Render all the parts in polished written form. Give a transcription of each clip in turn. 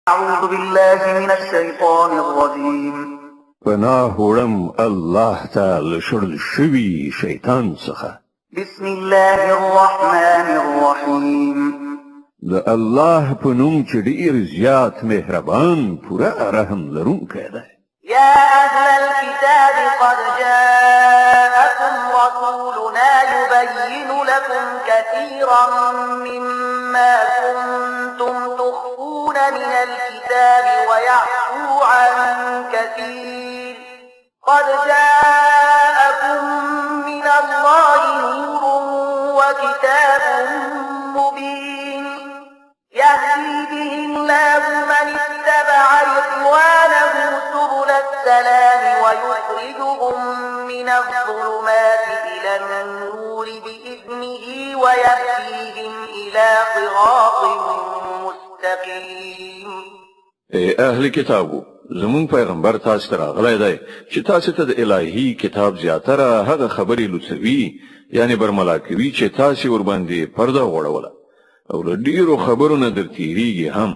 أعوذ بالله من الشيطان الرجيم. پناه وړم الله تعالی شړل شوي شیطان څخه. بسم الله الرحمن الرحيم. د الله په نوم چې ډېر زیات مهربان پوره رحم لرونکی دی. يا أهل الكتاب قد جاءكم رسولنا يبين لكم كثيرا مما كنتم تخفون من الكتاب ويعفو عن كثير. قد جاءكم من الله نور وكتاب مبين يهدي به الله من اتبع رضوانه سبل السلام ويخرجهم من الظلمات إلى النور بإذنه ويهديهم إلى صراط مستقيم. ای اهل کتابو، زمون پیغمبر تاسو ته راغلی دی چې تاسو ته د الهي کتاب زیاتره هغه خبرې لوڅوي، یعنی برملا کوي چې تاسو ور باندې پرده غوړوله او له ډیرو خبرو نه درتیریږي هم.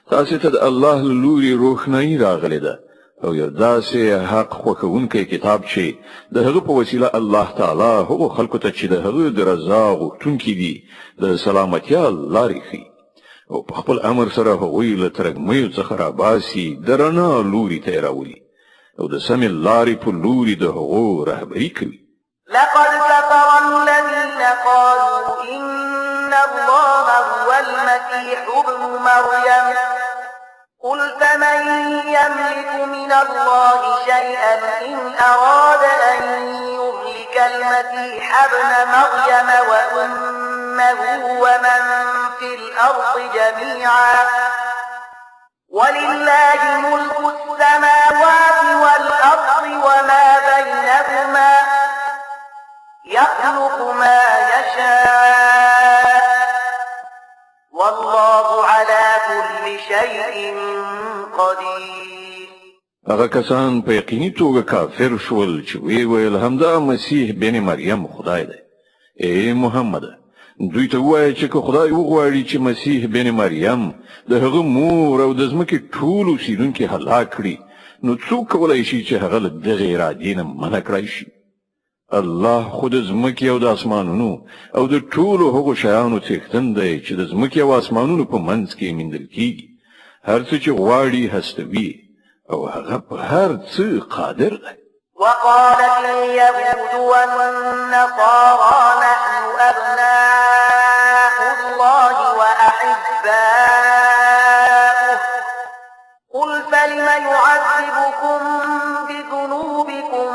تاسو ته د الله له لوري روښنايي راغلی ده او یو داسې حق خوښونکی کتاب چې د هغه په وسیله الله تعالی هغو خلکو ته چې د هغه د رضا غوښتونکي دي د سلامتیا لارې ښیي او په خپل امر سره هغوی له ترږمیو څخه راباسي د رڼا لوري ته یې راولي او د سمې لارې په لوري د هغو رهبري کوي. لقد كفر الذين قالوا إن الله هو المسيح ابن مريم قل فمن يملك من الله شيئا إن أراد أن يهلك المسيح ابن مريم وأمه ومن في الأرض جميعا ولله ملك السماوات والأرض وما بينهما يخلق ما يشاء والله على كل شيء قدير. هغه کسان په یقیني توګه کافر شول چې وی ویل همدا مسیح بن مریم خدای دی. ای محمد، دوی ته وایي چې خدای وغواړي چې مسیح بن مریم د هغه مور او د ځمکې ټول اوسیدونکي هلاک کړي، نو څوک کولای شي چې هغه له دغې ارادې نه منع کړی شي؟ الله خود ځمکې او د اسمانونو او د ټولو هغو شیانو څښتن دی چې د ځمکې او اسمانونو په منځ کې میندل کیږي. هر څه چې غواړي هستوي او هغه په هر څه قادر دی. وقالت اليهود والنصارى نحن أبناء الله وأحباؤه قل فلم يعذبكم بذنوبكم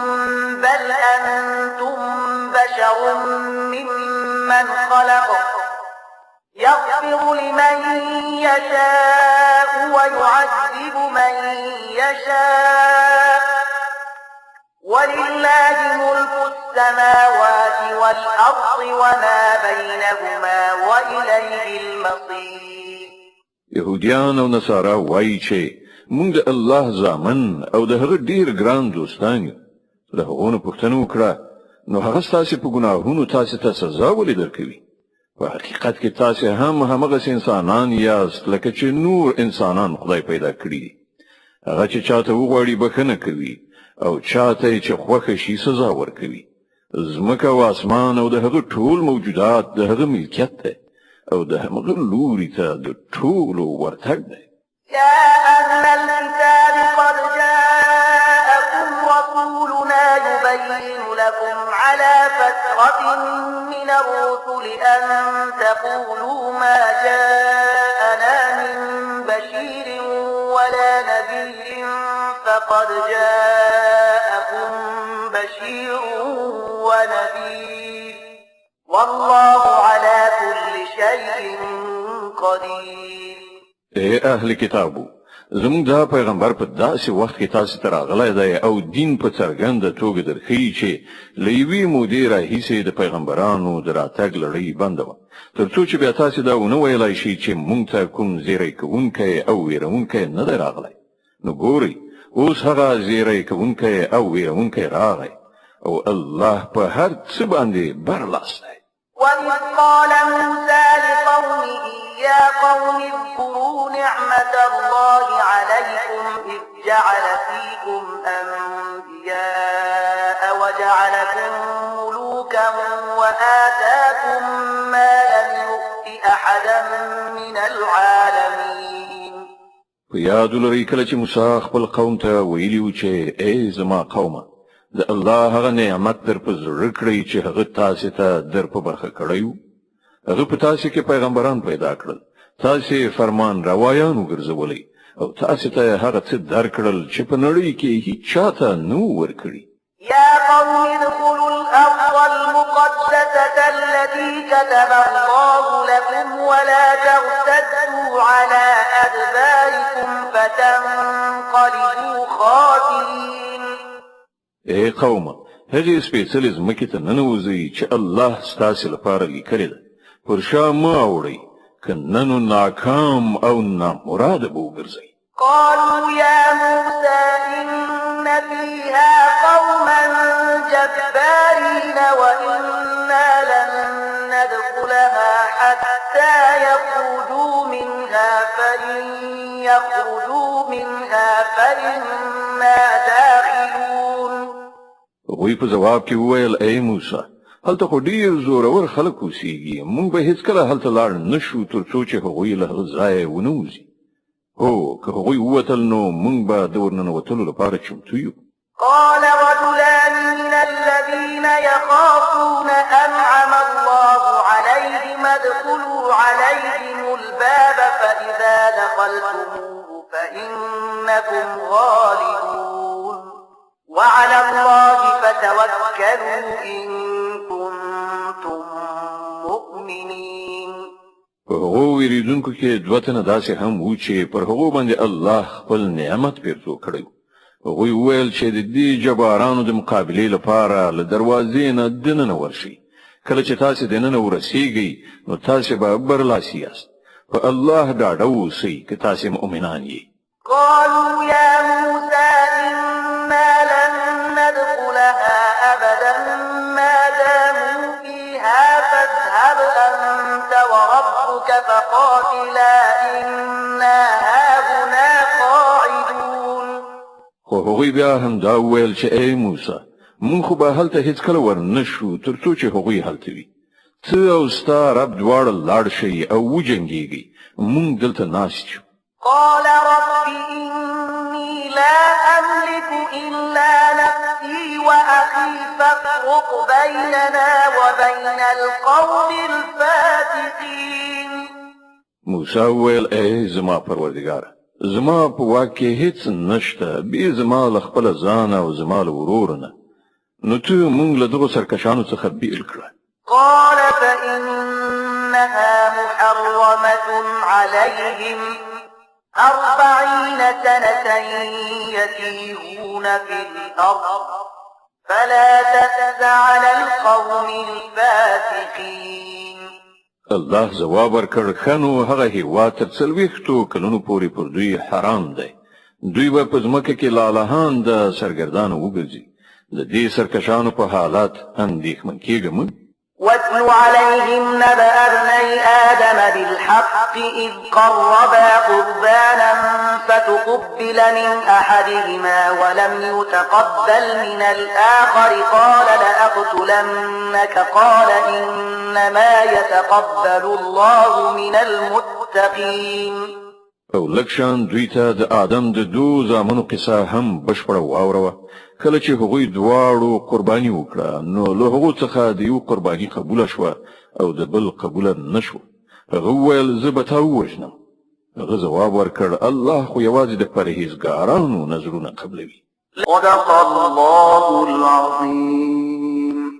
بل أنتم بشر ممن خلق يغفر لمن يشاء ويعذب من يشاء ولله ملك السماوات والأرض وما بينهما وإليه المصير. يهوديان او نصارا وایي چې موږ د الله زامن او د هغه ډیر ګران دوستان یو. له هغونو پوښتنه وکړه نو هغه ستاسې په ګناهونو تاسې ته سزا ولې درکوي؟ په حقیقت کې تاسې هم همغسې انسانان یاست لکه چې نور انسانان خدای پیدا کړي دي. هغه چې چاته وغواړي بخښنه کوي او چاته چې خوښه شي سزا ورکوي. ځمکه او اسمان او د هغه ټول موجودات د هغه ملکیت دی او د هغه لوري ته د ټولو ورتګ دی. يا أهل الكتاب قد جاءكم رسولنا يبين لكم على فترة من الرسل أن تقولوا ما جاءنا من بشير ولا نذير فقد جاءكم بشير ونذير والله على كل شيء قدير. ای اهل کتابو، زموږ دا پیغمبر په داسې وخت کې تاسو ته راغلی دی او دین په څرګنده توګه درښیي چې له یوې مودې راهیسې د پیغمبرانو د راتګ لړۍ بنده وه، تر څو چې بیا تاسې دا ونه ویلی شي چې موږ ته کوم زیری کوونکی او ویرونکی نه دی راغلی. نو ګورئ، اوس هغه زیری کوونکی او ویرونکی راغی او الله په هر څه باندې برلاس دی. وإذ قال موسى لقومه يا قوم اذكروا نعمة الله عليكم إذ جعل فيكم أنبياء وجعلكم ملوكا وآتاكم ما لم يؤت أحدا من العالمين. په یاد لرئ کله چې موسی خپل قوم ته ویلي و چې ای زما قومه د الله هغه نعمت در په زړه کړئ چې هغه تاسو ته در په برخه کړی و. هغه په تاسو کې پیغمبران پیدا کړل، تاسو فرمان روایان وګرځولې او تاسو ته هغه څه درکړل چې په نړۍ کې هیڅ چاته نو ورکړي. يا قوم ادخلوا الأرض المقدسة التي كتب الله لكم ولا ترتدوا على أدباركم فتنقلبوا خاسرين. ای قومه هغه سپېڅلې ځمکې ته ننوځئ چې الله ستاسو لپاره لیکلې ده، پر شا مه اوړئ که نه نو ناکام او نامراده به وګرځئ. قالوا يا موسى إن فيها قوما جبارين وإنا لن ندخلها حتى يخرجوا منها فإن يخرجوا منها فإنا داخلون. هغوی په جواب کې وویل ای موسی هلته خو ډیر زورور خلک اوسېږي، موږ به هیڅکله هلته لاړ نشو تر څو چې هغوی له هغه ځایه ونه وځي. هو که هغوی ووتل نو موږ به د ورننوتلو لپاره چمتو یو. قال رجلان من الذين يخافون أنعم الله عليهم ادخلوا عليهم الباب فإذا دخلتموه فإنكم غالبون وعلى الله فتوكلوا إن كنتم مؤمنين. په هغو ویریدونکو کې دوه تنه داسې هم وو چې پر هغو باندې الله خپل نعمت پیرزو کړی. هغوی وویل چې د دې جبارانو د مقابلې لپاره له دروازې نه دننه ورشي. کله چې تاسو دننه ورسیږئ نو تاسو به برلاسي یاست. په الله ډاډه اوسئ که تاسو مؤمنان یې. قالوا يا موسى إنا لن ندخلها أبدا ما داموا فيها فاذهب أنت وربك فقاتلا إنا هاهنا قاعدون. خو هغوی بیا هم دا وویل چې ای موسی مونږ خو به هلته هیڅکله ور نشو تر څو چې هغوی هلته وي. ته او ستا رب دواړه لاړ شئ او وجنګېږئ، مونږ دلته ناست یو. قال رب إني لا أملك إلا نفسي وأخي فافرق بيننا وبين القوم الفاسقين. موسی وویل ای زما پروردګاره زما په واک کې هیڅ نشته بې زما له خپل ځان او زما له ورور نه، نو ته مونږ له دغو سرکشانو څخه بیل کړه. قال فإنها محرمة عليهم 40 سنة يتيهون في الأرض فلا تأس على القوم الفاسقين. الله جواب ورکړ خنو هغه هیواد تر 40 کلونو پورې پر دوی حرام دی. دوی به په ځمکه کې لالهان د سرګردانو وګرځي. د دې سرکشانو په حالات اندېښمن کېږم. واتل عليهم نبأ ابني آدم بالحق إذ قربا قربانا فتقبل من أحدهما ولم يتقبل من الآخر قال لأقتلنك قال إنما يتقبل الله من المتقين. او لکشان دوی ته د آدم د دو زامنو قصه هم بشپړه واوروه. کله چې هغوی دواړو قرباني وکړه نو له هغو څخه د یو قرباني قبول شوه او د بل قبول نشوه. هغه وویل زه به تا ووژنم. هغه جواب ورکړ الله خو یوازې د پرهیزګارانو نظرونه قبلوي. صدق الله العظيم.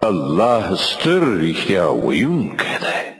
الله ستر رښتیا ویونکی دی.